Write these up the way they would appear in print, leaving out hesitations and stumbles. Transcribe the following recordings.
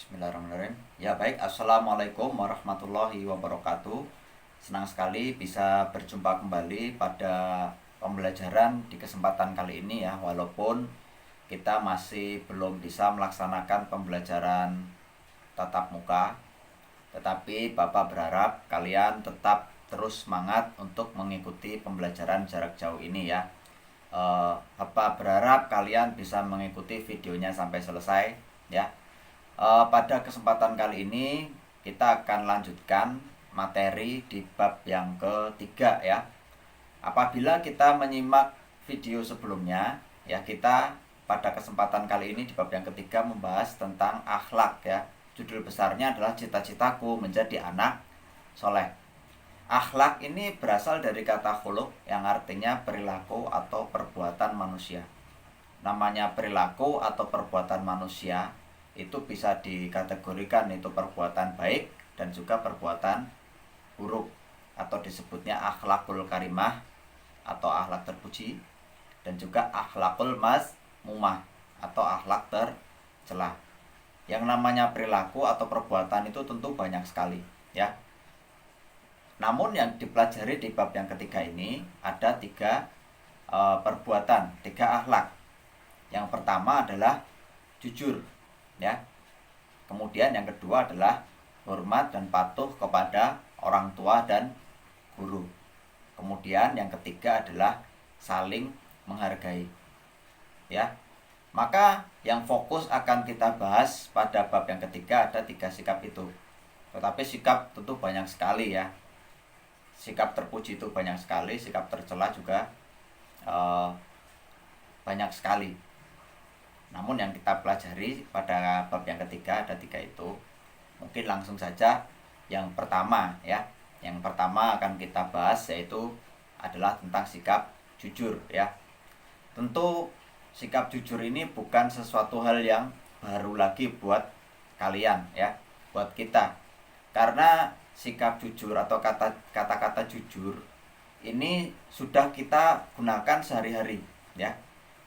Bismillahirrahmanirrahim. Ya baik, Assalamualaikum warahmatullahi wabarakatuh. Senang sekali bisa berjumpa kembali pada pembelajaran di kesempatan kali ini ya. Walaupun kita masih belum bisa melaksanakan pembelajaran tatap muka, tetapi Bapak berharap kalian tetap terus semangat untuk mengikuti pembelajaran jarak jauh ini ya. Bapak berharap kalian bisa mengikuti videonya sampai selesai ya. Pada kesempatan kali ini kita akan lanjutkan materi di bab yang ketiga ya. Apabila kita menyimak video sebelumnya ya, kita pada kesempatan kali ini di bab yang ketiga membahas tentang akhlak ya. Judul besarnya adalah cita-citaku menjadi anak soleh. Akhlak ini berasal dari kata khuluq yang artinya perilaku atau perbuatan manusia. Namanya perilaku atau perbuatan manusia itu bisa dikategorikan itu perbuatan baik dan juga perbuatan buruk, atau disebutnya akhlakul karimah atau akhlak terpuji, dan juga akhlakul mazmumah atau akhlak tercela. Yang namanya perilaku atau perbuatan itu tentu banyak sekali ya. Namun yang dipelajari di bab yang ketiga ini ada tiga perbuatan, tiga akhlak. Yang pertama adalah jujur ya. Kemudian yang kedua adalah hormat dan patuh kepada orang tua dan guru. Kemudian yang ketiga adalah saling menghargai ya. Maka yang fokus akan kita bahas pada bab yang ketiga ada tiga sikap itu. Tetapi sikap tentu banyak sekali ya. Sikap terpuji itu banyak sekali, sikap tercela juga banyak sekali. Namun yang kita pelajari pada bab yang ketiga ada tiga itu. Mungkin langsung saja yang pertama ya. Yang pertama akan kita bahas yaitu adalah tentang sikap jujur ya. Tentu sikap jujur ini bukan sesuatu hal yang baru lagi buat kalian ya, buat kita. Karena sikap jujur atau kata-kata jujur ini sudah kita gunakan sehari-hari ya.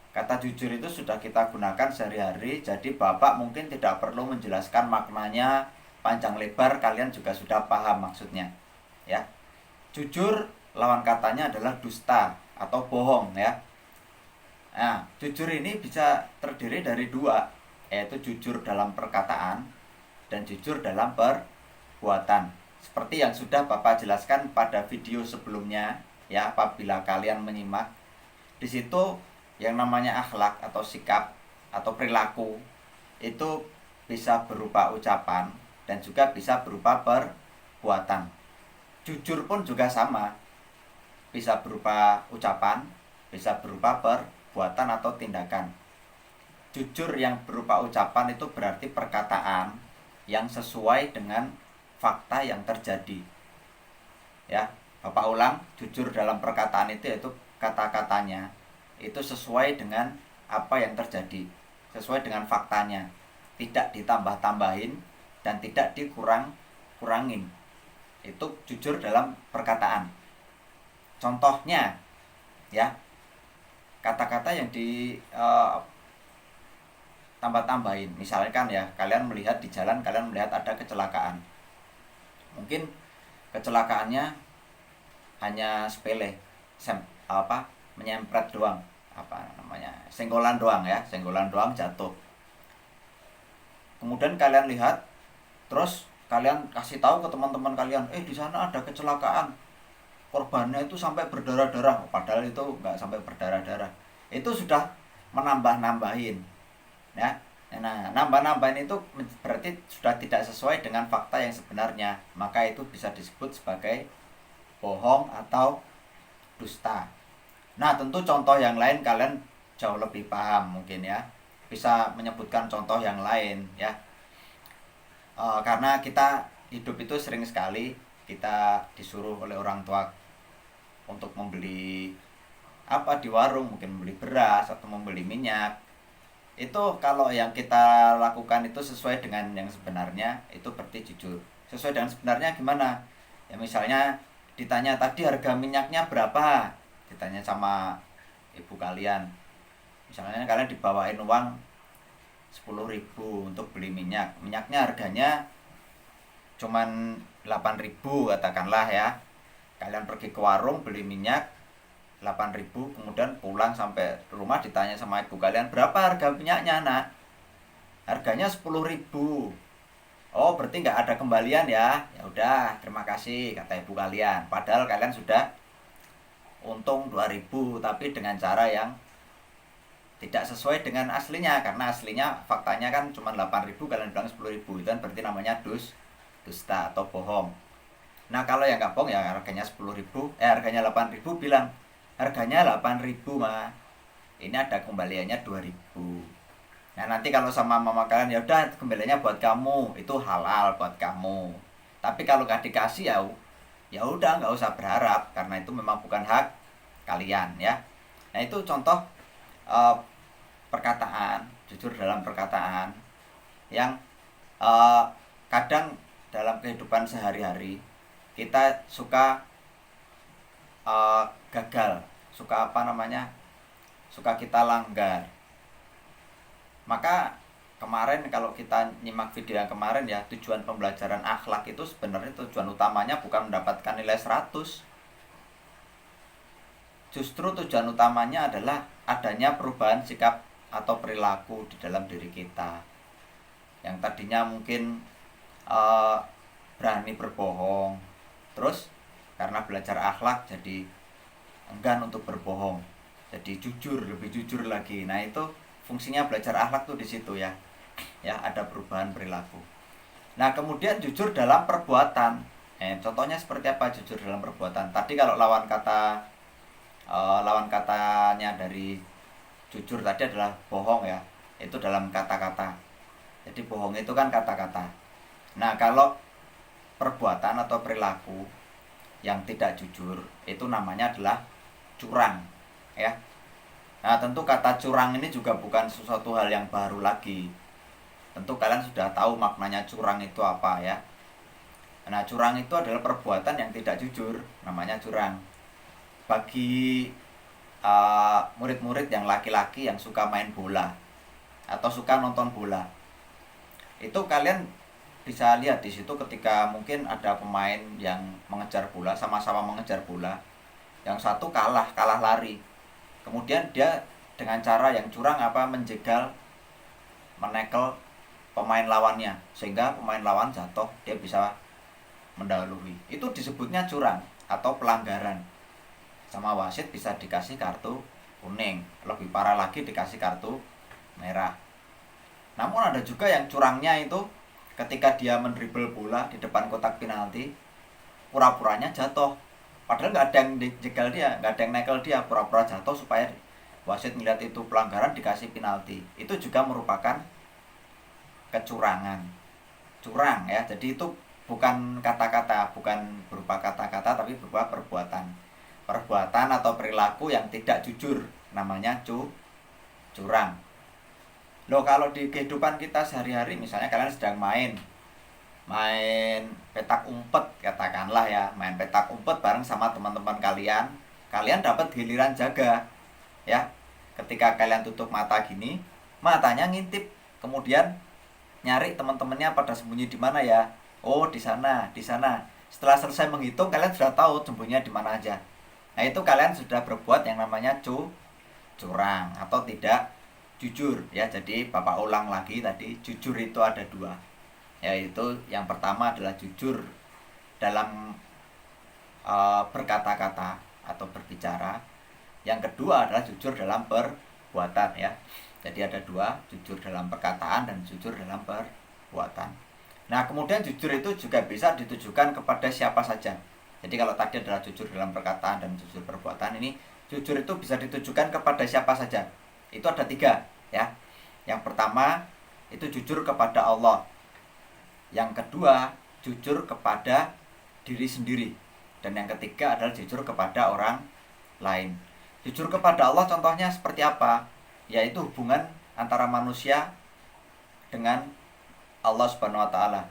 Kata jujur itu sudah kita gunakan sehari-hari, jadi Bapak mungkin tidak perlu menjelaskan maknanya panjang lebar, kalian juga sudah paham maksudnya ya. Jujur lawan katanya adalah dusta atau bohong ya. Nah, jujur ini bisa terdiri dari dua, yaitu jujur dalam perkataan dan jujur dalam perbuatan. Seperti yang sudah Bapak jelaskan pada video sebelumnya ya, apabila kalian menyimak. Di situ yang namanya akhlak atau sikap atau perilaku itu bisa berupa ucapan dan juga bisa berupa perbuatan. Jujur pun juga sama, bisa berupa ucapan, bisa berupa perbuatan atau tindakan. Jujur yang berupa ucapan itu berarti perkataan yang sesuai dengan fakta yang terjadi ya. Bapak ulang, jujur dalam perkataan itu yaitu kata-katanya itu sesuai dengan apa yang terjadi, sesuai dengan faktanya, tidak ditambah-tambahin dan tidak dikurang-kurangin. Itu jujur dalam perkataan. Contohnya ya, kata-kata yang tambah-tambahin. Misalkan ya, kalian melihat di jalan, kalian melihat ada kecelakaan. Mungkin kecelakaannya hanya sepele, menyempret doang, senggolan doang ya, senggolan doang jatuh. Kemudian kalian lihat, terus kalian kasih tahu ke teman-teman kalian, di sana ada kecelakaan, korbannya itu sampai berdarah-darah, padahal itu nggak sampai berdarah-darah. Itu sudah menambah-nambahin ya. Nah, nambah-nambahin itu berarti sudah tidak sesuai dengan fakta yang sebenarnya, maka itu bisa disebut sebagai bohong atau dusta. Nah, tentu contoh yang lain kalian jauh lebih paham mungkin ya. Bisa menyebutkan contoh yang lain ya. Karena kita hidup itu sering sekali kita disuruh oleh orang tua untuk membeli di warung, mungkin membeli beras atau membeli minyak. Itu kalau yang kita lakukan itu sesuai dengan yang sebenarnya, itu berarti jujur. Sesuai dengan sebenarnya gimana? Ya misalnya ditanya tadi harga minyaknya berapa, ditanya sama ibu kalian, misalnya kalian dibawain uang 10.000 untuk beli minyak. Minyaknya harganya cuman 8.000 katakanlah ya. Kalian pergi ke warung beli minyak 8.000, kemudian pulang sampai rumah ditanya sama ibu kalian, berapa harga minyaknya nak? Harganya 10.000. Oh, berarti nggak ada kembalian ya? Ya udah, terima kasih kata ibu kalian. Padahal kalian sudah untung 2.000, tapi dengan cara yang tidak sesuai dengan aslinya, karena aslinya faktanya kan cuma 8.000, kalian bilang 10.000. Itu kan berarti namanya dusta atau bohong. Nah, kalau yang nggak bohong ya harganya 10.000, harganya 8.000, bilang harganya 8.000 mah. Ini ada kembaliannya 2.000. Nah, nanti kalau sama mama kalian, ya udah kembaliannya buat kamu, itu halal buat kamu. Tapi kalau nggak dikasih ya udah nggak usah berharap, karena itu memang bukan hak kalian ya. Nah, itu contoh perkataan, jujur dalam perkataan yang kadang dalam kehidupan sehari-hari kita suka gagal, suka suka kita langgar. Maka kemarin kalau kita nyimak video yang kemarin ya, tujuan pembelajaran akhlak itu sebenarnya tujuan utamanya bukan mendapatkan nilai 100. Justru tujuan utamanya adalah adanya perubahan sikap atau perilaku di dalam diri kita. Yang tadinya mungkin berani berbohong, terus karena belajar akhlak jadi enggan untuk berbohong, jadi jujur, lebih jujur lagi. Nah, itu fungsinya belajar akhlak tuh di situ ya. Ya, ada perubahan perilaku. Nah, kemudian jujur dalam perbuatan. Contohnya seperti apa jujur dalam perbuatan? Tadi kalau lawan katanya dari jujur tadi adalah bohong ya. Itu dalam kata-kata. Jadi bohong itu kan kata-kata. Nah, kalau perbuatan atau perilaku yang tidak jujur itu namanya adalah curang ya. Nah, tentu kata curang ini juga bukan sesuatu hal yang baru lagi. Tentu kalian sudah tahu maknanya curang itu apa ya. Nah, curang itu adalah perbuatan yang tidak jujur, namanya curang. Bagi murid-murid yang laki-laki yang suka main bola atau suka nonton bola, itu kalian bisa lihat di situ ketika mungkin ada pemain yang mengejar bola, sama-sama mengejar bola. Yang satu kalah lari. Kemudian dia dengan cara yang curang menjegal, menekel pemain lawannya sehingga pemain lawan jatuh, dia bisa mendahului. Itu disebutnya curang atau pelanggaran. Sama wasit bisa dikasih kartu kuning, lebih parah lagi dikasih kartu merah. Namun ada juga yang curangnya itu ketika dia mendribble bola di depan kotak penalti, pura-puranya jatuh. Padahal nggak ada yang jegal dia, nggak ada yang nekel dia, pura-pura jatuh supaya wasit melihat itu pelanggaran, dikasih penalti. Itu juga merupakan kecurangan. Curang ya, jadi itu bukan kata-kata, bukan berupa kata-kata, tapi berupa perbuatan. Perbuatan atau perilaku yang tidak jujur, namanya curang. Loh, kalau di kehidupan kita sehari-hari, misalnya kalian sedang main petak umpet katakanlah ya, main petak umpet bareng sama teman-teman kalian, kalian dapat giliran jaga ya. Ketika kalian tutup mata gini, matanya ngintip, kemudian nyari teman-temannya pada sembunyi di mana ya. Oh, di sana, di sana. Setelah selesai menghitung, kalian sudah tahu sembunyinya di mana aja. Nah, itu kalian sudah berbuat yang namanya curang atau tidak jujur ya. Jadi Bapak ulang lagi tadi, jujur itu ada dua, yaitu yang pertama adalah jujur dalam berkata-kata atau berbicara. Yang kedua adalah jujur dalam perbuatan ya. Jadi ada dua, jujur dalam perkataan dan jujur dalam perbuatan. Nah, kemudian jujur itu juga bisa ditujukan kepada siapa saja. Jadi kalau tadi adalah jujur dalam perkataan dan jujur perbuatan, ini jujur itu bisa ditujukan kepada siapa saja. Itu ada tiga ya. Yang pertama itu jujur kepada Allah. Yang kedua jujur kepada diri sendiri. Dan yang ketiga adalah jujur kepada orang lain. Jujur kepada Allah contohnya seperti apa? Yaitu hubungan antara manusia dengan Allah Subhanahu wa taala.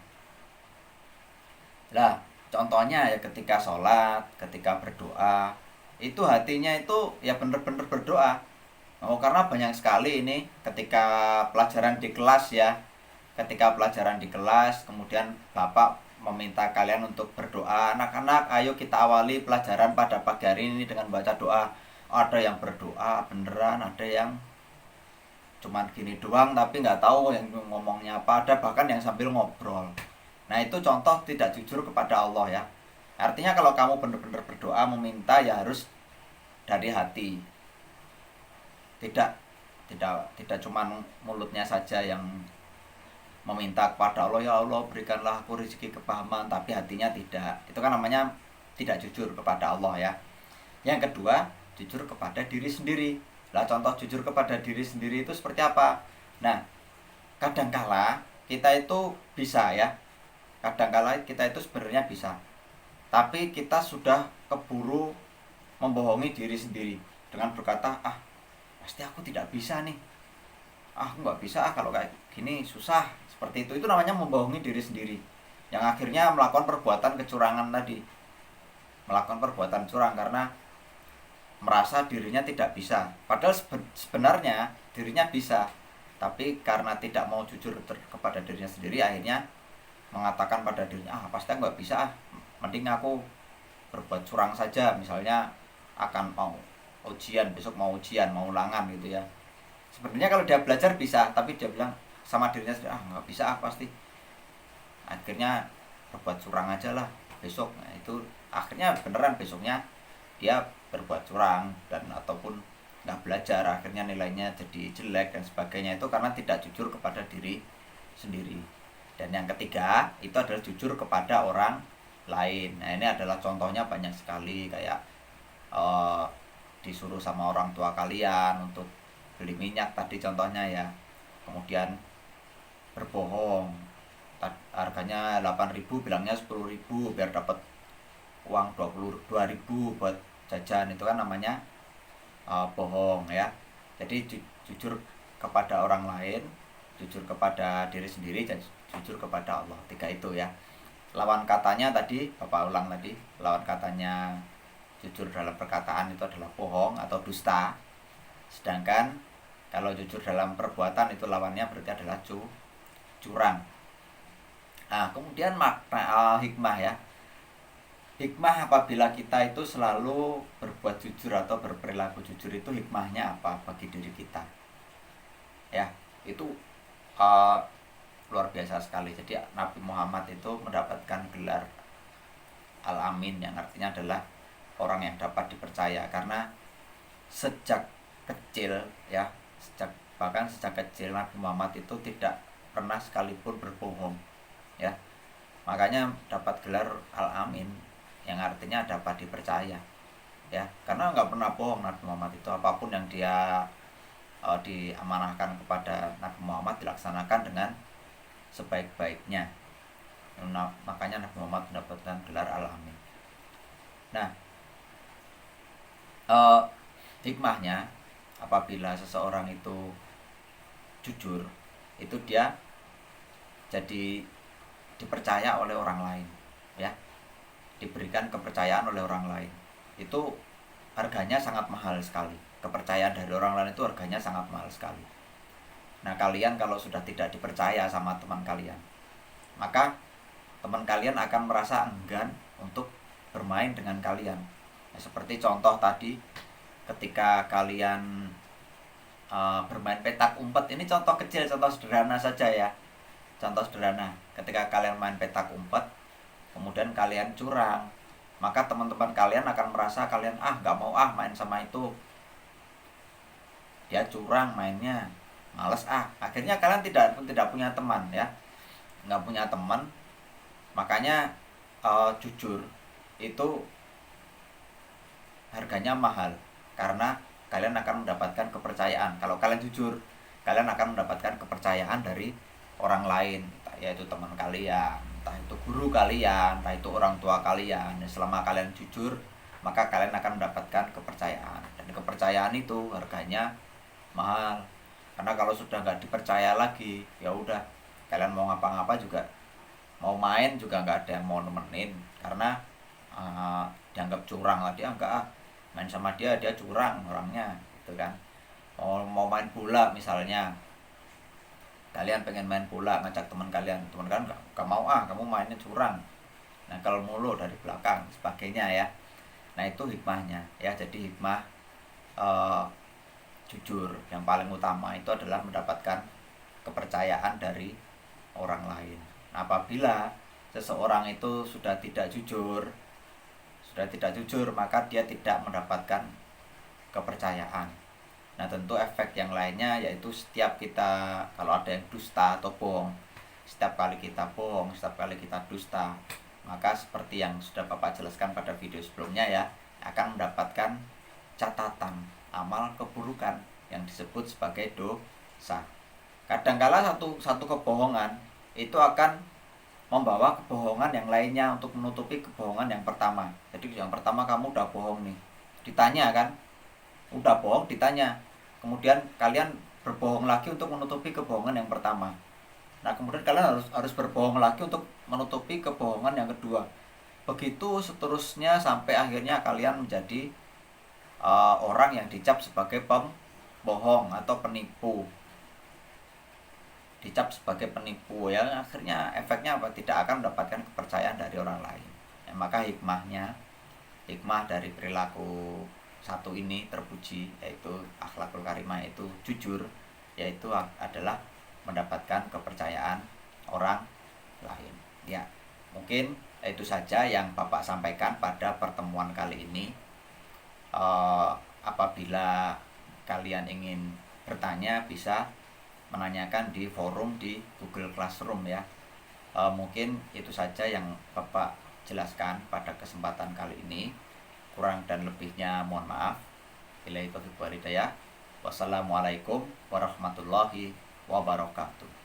Lah, contohnya ya ketika sholat, ketika berdoa, itu hatinya itu ya benar-benar berdoa. Oh, karena banyak sekali ini ketika pelajaran di kelas ya, ketika pelajaran di kelas kemudian bapak meminta kalian untuk berdoa, anak-anak ayo kita awali pelajaran pada pagi hari ini dengan baca doa. Ada yang berdoa beneran, ada yang cuman gini doang tapi nggak tahu yang ngomongnya apa, ada bahkan yang sambil ngobrol. Nah itu contoh tidak jujur kepada Allah ya. Artinya kalau kamu benar-benar berdoa meminta ya harus dari hati, tidak tidak cuman mulutnya saja yang meminta kepada Allah, ya Allah berikanlah aku rezeki kepahaman, tapi hatinya tidak. Itu kan namanya tidak jujur kepada Allah ya. Yang kedua, jujur kepada diri sendiri. Lah contoh jujur kepada diri sendiri itu seperti apa? Nah, kadangkala kita itu bisa ya. Kadangkala kita itu sebenarnya bisa. Tapi kita sudah keburu membohongi diri sendiri dengan berkata, ah pasti aku tidak bisa nih. Ah aku nggak bisa kalau kayak gini susah. Seperti itu namanya membohongi diri sendiri. Yang akhirnya melakukan perbuatan kecurangan tadi. Melakukan perbuatan curang karena merasa dirinya tidak bisa, padahal sebenarnya dirinya bisa, tapi karena tidak mau jujur kepada dirinya sendiri akhirnya mengatakan pada dirinya, ah pasti nggak bisa, mending aku berbuat curang saja, misalnya akan mau ujian besok, mau ujian, mau ulangan gitu ya. Sebenarnya kalau dia belajar bisa, tapi dia bilang sama dirinya sendiri, ah nggak bisa pasti, akhirnya berbuat curang aja lah besok. Nah itu akhirnya beneran besoknya dia berbuat curang dan ataupun nggak belajar, akhirnya nilainya jadi jelek dan sebagainya, itu karena tidak jujur kepada diri sendiri. Dan yang ketiga itu adalah jujur kepada orang lain. Nah ini adalah contohnya banyak sekali, kayak uh, disuruh sama orang tua kalian untuk beli minyak tadi contohnya ya, kemudian berbohong, harganya 8.000 bilangnya 10.000 biar dapat uang 22.000 buat jajan, itu kan namanya bohong ya. Jadi jujur kepada orang lain, jujur kepada diri sendiri, dan jujur kepada Allah. Tiga itu ya. Lawan katanya tadi Bapak ulang tadi, lawan katanya jujur dalam perkataan itu adalah bohong atau dusta. Sedangkan kalau jujur dalam perbuatan itu lawannya berarti adalah curang. Nah kemudian makna hikmah ya. Hikmah apabila kita itu selalu berbuat jujur atau berperilaku jujur, itu hikmahnya apa bagi diri kita ya. Itu uh, luar biasa sekali. Jadi Nabi Muhammad itu mendapatkan gelar Al-Amin, yang artinya adalah orang yang dapat dipercaya, karena sejak kecil ya, bahkan sejak kecil Nabi Muhammad itu tidak pernah sekalipun berbohong ya. Makanya dapat gelar Al-Amin, yang artinya dapat dipercaya ya, karena nggak pernah bohong Nabi Muhammad itu. Apapun yang dia diamanahkan kepada Nabi Muhammad dilaksanakan dengan sebaik-baiknya. Nah, makanya Nabi Muhammad mendapatkan gelar Al-Amin. Nah hikmahnya apabila seseorang itu jujur, itu dia jadi dipercaya oleh orang lain ya, diberikan kepercayaan oleh orang lain. Itu harganya sangat mahal sekali. Kepercayaan dari orang lain itu harganya sangat mahal sekali. Nah kalian kalau sudah tidak dipercaya sama teman kalian, maka teman kalian akan merasa enggan untuk bermain dengan kalian. Nah, seperti contoh tadi ketika kalian bermain petak umpet, ini contoh kecil, contoh sederhana saja ya. Contoh sederhana, ketika kalian main petak umpet kemudian kalian curang, maka teman-teman kalian akan merasa kalian nggak mau main sama itu, dia curang mainnya, males akhirnya kalian tidak punya teman ya, nggak punya teman. Makanya jujur itu harganya mahal, karena kalian akan mendapatkan kepercayaan. Kalau kalian jujur, kalian akan mendapatkan kepercayaan dari orang lain, yaitu teman kalian, entah itu guru kalian, entah itu orang tua kalian. Selama kalian jujur, maka kalian akan mendapatkan kepercayaan, dan kepercayaan itu harganya mahal. Karena kalau sudah nggak dipercaya lagi, ya udah, kalian mau ngapa-ngapa juga, mau main juga nggak ada yang mau nemenin, karena dianggap curang lah dia, enggak main sama dia curang orangnya gitu kan. mau main bola misalnya, kalian pengen main bola, ngajak teman kalian gak mau, kamu mainnya curang, nah kalau mulu dari belakang sebagainya ya. Nah itu hikmahnya ya. Jadi hikmah eh, jujur yang paling utama itu adalah mendapatkan kepercayaan dari orang lain. Nah, apabila seseorang itu sudah tidak jujur, maka dia tidak mendapatkan kepercayaan. Nah tentu efek yang lainnya yaitu setiap kita, kalau ada yang dusta atau bohong, setiap kali kita bohong, setiap kali kita dusta, maka seperti yang sudah Bapak jelaskan pada video sebelumnya ya, akan mendapatkan catatan amal keburukan yang disebut sebagai dosa. Kadangkala satu kebohongan itu akan membawa kebohongan yang lainnya untuk menutupi kebohongan yang pertama. Jadi yang pertama kamu udah bohong nih, ditanya kan, udah bohong ditanya, kemudian kalian berbohong lagi untuk menutupi kebohongan yang pertama. Nah kemudian kalian harus berbohong lagi untuk menutupi kebohongan yang kedua. Begitu seterusnya sampai akhirnya kalian menjadi orang yang dicap sebagai pembohong atau penipu, dicap sebagai penipu ya. Akhirnya efeknya apa? Tidak akan mendapatkan kepercayaan dari orang lain ya. Maka hikmah dari perilaku satu ini terpuji, yaitu akhlakul karimah, yaitu jujur, yaitu adalah mendapatkan kepercayaan orang lain ya. Mungkin itu saja yang Bapak sampaikan pada pertemuan kali ini. Apabila kalian ingin bertanya bisa menanyakan di forum di Google Classroom ya. Mungkin itu saja yang Bapak jelaskan pada kesempatan kali ini. Kurang dan lebihnya mohon maaf. Billahi taufiq wal hidayah. Wassalamualaikum warahmatullahi wabarakatuh.